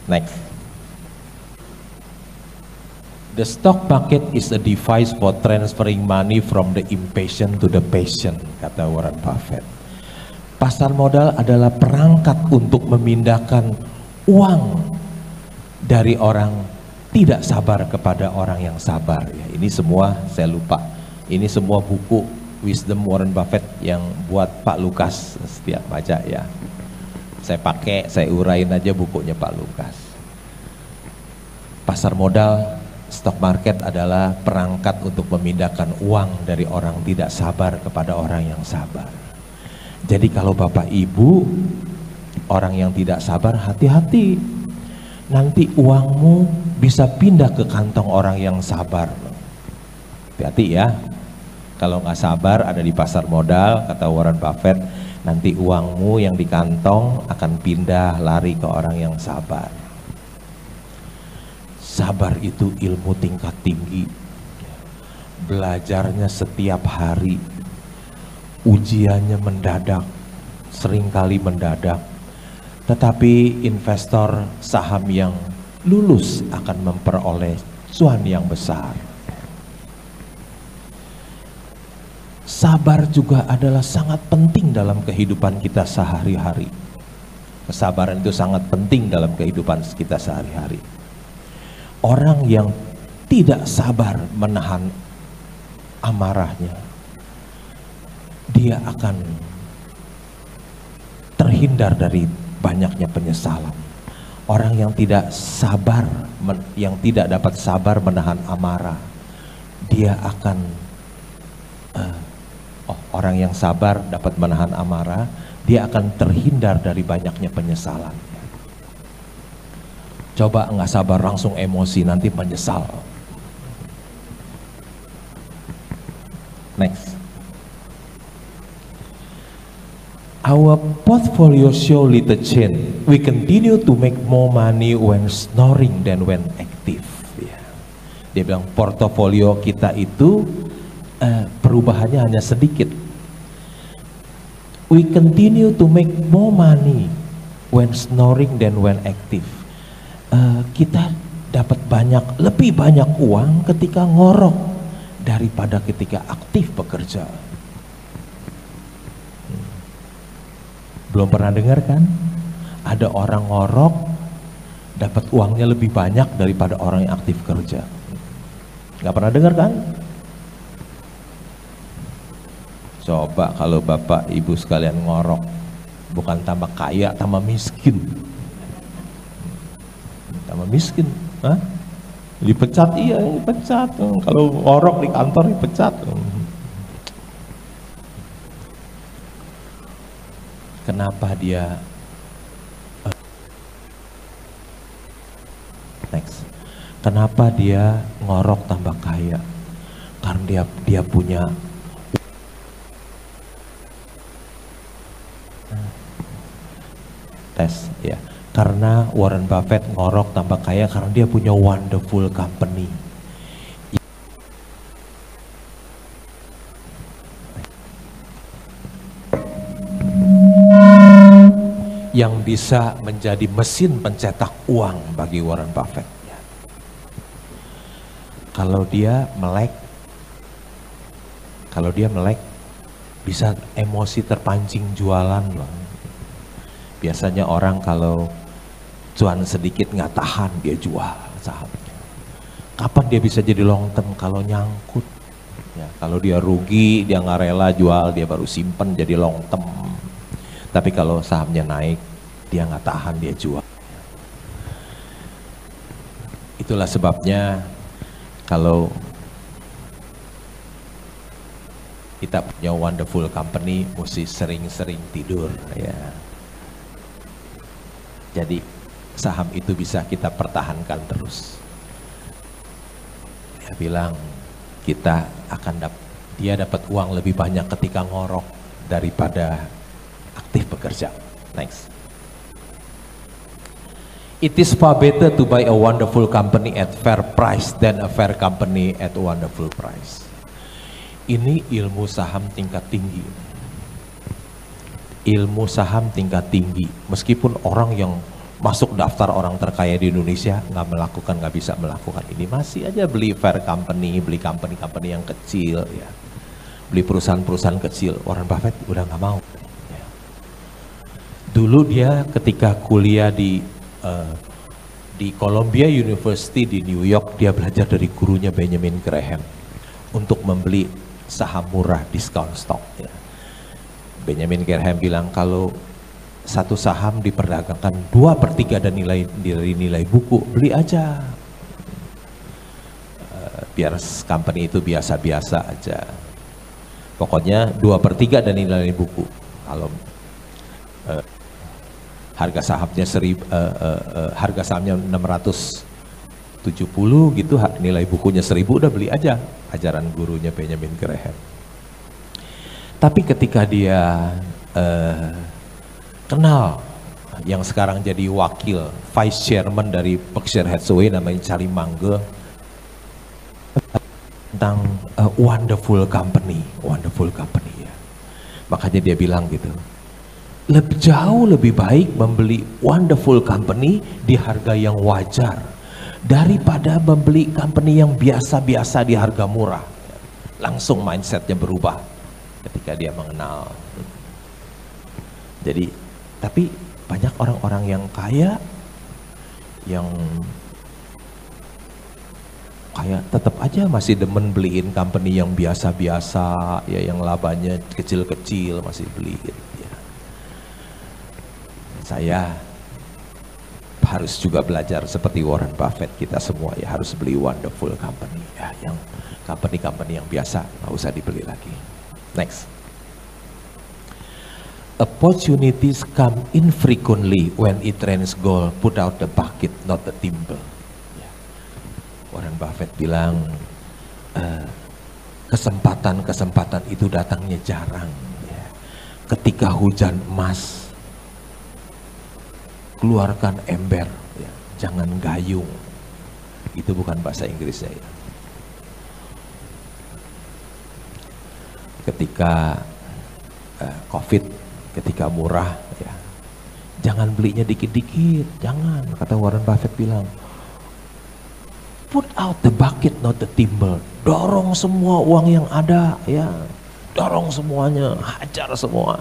Next. The stock market is a device for transferring money from the impatient to the patient, kata Warren Buffett. Pasar modal adalah perangkat untuk memindahkan uang dari orang tidak sabar kepada orang yang sabar. Ya, ini semua saya lupa. Ini semua buku Wisdom Warren Buffett yang buat Pak Lukas setiap baca ya. Saya pakai, saya urain aja bukunya Pak Lukas. Pasar modal, stock market adalah perangkat untuk memindahkan uang dari orang tidak sabar kepada orang yang sabar. Jadi kalau Bapak Ibu, orang yang tidak sabar, hati-hati. Nanti uangmu bisa pindah ke kantong orang yang sabar. Hati-hati ya. Kalau nggak sabar ada di pasar modal, kata Warren Buffett, nanti uangmu yang di kantong akan pindah lari ke orang yang sabar. Sabar itu ilmu tingkat tinggi. Belajarnya setiap hari. Ujiannya mendadak, seringkali mendadak. Tetapi investor saham yang lulus akan memperoleh cuan yang besar. Sabar juga adalah sangat penting dalam kehidupan kita sehari-hari. Kesabaran itu sangat penting dalam kehidupan kita sehari-hari. Orang yang tidak sabar menahan amarahnya, dia akan terhindar dari banyaknya penyesalan. Orang yang tidak sabar, yang tidak dapat sabar menahan amarah, dia akan orang yang sabar dapat menahan amarah, dia akan terhindar dari banyaknya penyesalan. Coba nggak sabar langsung emosi, nanti menyesal. Next. Our portfolio show little change. We continue to make more money when snoring than when active. Dia bilang portofolio kita itu perubahannya hanya sedikit. We continue to make more money when snoring than when active. Kita dapat lebih banyak uang ketika ngorok daripada ketika aktif bekerja. Belum pernah dengar kan? Ada orang ngorok dapat uangnya lebih banyak daripada orang yang aktif kerja. Gak pernah dengar kan? Coba kalau Bapak Ibu sekalian ngorok, bukan tambah kaya, tambah miskin. Tambah miskin, hah? Dipecat, iya dipecat. Kalau ngorok di kantor dipecat. Kenapa dia next? Kenapa dia ngorok tambah kaya? Karena dia punya tes ya. Karena Warren Buffett ngorok tambah kaya karena dia punya wonderful company. Yang bisa menjadi mesin pencetak uang bagi Warren Buffett. Kalau dia melek, bisa emosi terpancing jualan loh. Biasanya orang kalau cuan sedikit nggak tahan, dia jual sahamnya. Kapan dia bisa jadi long term? Kalau nyangkut. Ya, kalau dia rugi, dia nggak rela jual, dia baru simpen jadi long term. Tapi kalau sahamnya naik, dia nggak tahan, dia jual. Itulah sebabnya kalau kita punya wonderful company, mesti sering-sering tidur. Ya. Jadi saham itu bisa kita pertahankan terus. Dia bilang dia dapat uang lebih banyak ketika ngorok daripada aktif bekerja. Next. It is far better to buy a wonderful company at fair price than a fair company at a wonderful price. Ini ilmu saham tingkat tinggi. Ilmu saham tingkat tinggi. Meskipun orang yang masuk daftar orang terkaya di Indonesia, nggak bisa melakukan ini, masih aja beli Fair Company, beli company yang kecil, ya, beli perusahaan-perusahaan kecil. Warren Buffett udah nggak mau. Ya. Dulu dia ketika kuliah di Columbia University di New York, dia belajar dari gurunya Benjamin Graham untuk membeli saham murah, discount stock. Ya. Benjamin Graham bilang kalau satu saham diperdagangkan 2/3 dari nilai buku, beli aja. Biar company itu biasa-biasa aja. Pokoknya 2/3 dari nilai buku. Kalau harga sahamnya 670 gitu, nilai bukunya 1000, udah beli aja. Ajaran gurunya Benjamin Graham. Tapi ketika dia kenal yang sekarang jadi wakil vice chairman dari Berkshire Hathaway namanya Charlie Munger, tentang wonderful company ya. Makanya dia bilang gitu, jauh lebih baik membeli wonderful company di harga yang wajar daripada membeli company yang biasa-biasa di harga murah. Langsung mindsetnya berubah ketika dia mengenal. Jadi tapi banyak orang-orang yang kaya tetap aja masih demen beliin company yang biasa-biasa, ya, yang labanya kecil-kecil masih beliin. Ya. Saya harus juga belajar seperti Warren Buffett, kita semua ya harus beli wonderful company, ya, yang company yang biasa nggak usah dibeli lagi. Next. Opportunities come infrequently when it rains gold, put out the bucket, not the thimble. Ya. Warren Buffett bilang, kesempatan itu datangnya jarang. Ya. Ketika hujan emas, keluarkan ember, ya. Jangan gayung. Itu bukan bahasa Inggrisnya. Ya. Ketika COVID, ketika murah, ya, jangan belinya dikit-dikit, jangan. Kata Warren Buffett bilang, put out the bucket, not the thimble. Dorong semua uang yang ada, ya, dorong semuanya, hajar semua.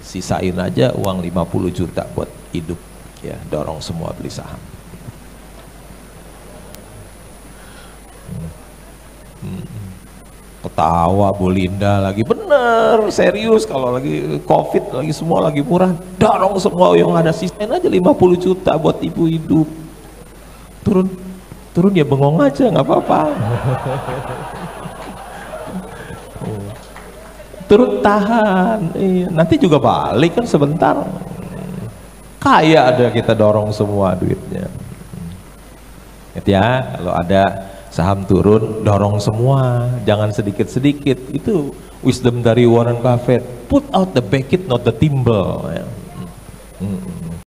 Sisain aja uang 50 juta buat hidup, ya, dorong semua beli saham. Ketawa Bu Linda lagi, bener, serius, kalau lagi COVID, lagi semua lagi murah, dorong semua yang ada, sisain aja 50 juta buat ibu hidup. Turun ya bengong aja, nggak apa-apa. Turun tahan, nanti juga balik kan sebentar. Kaya ada kita dorong semua duitnya. Ingat ya, kalau ada saham turun, dorong semua, jangan sedikit-sedikit. Itu wisdom dari Warren Buffett. Put out the bucket, not the thimble. Ya.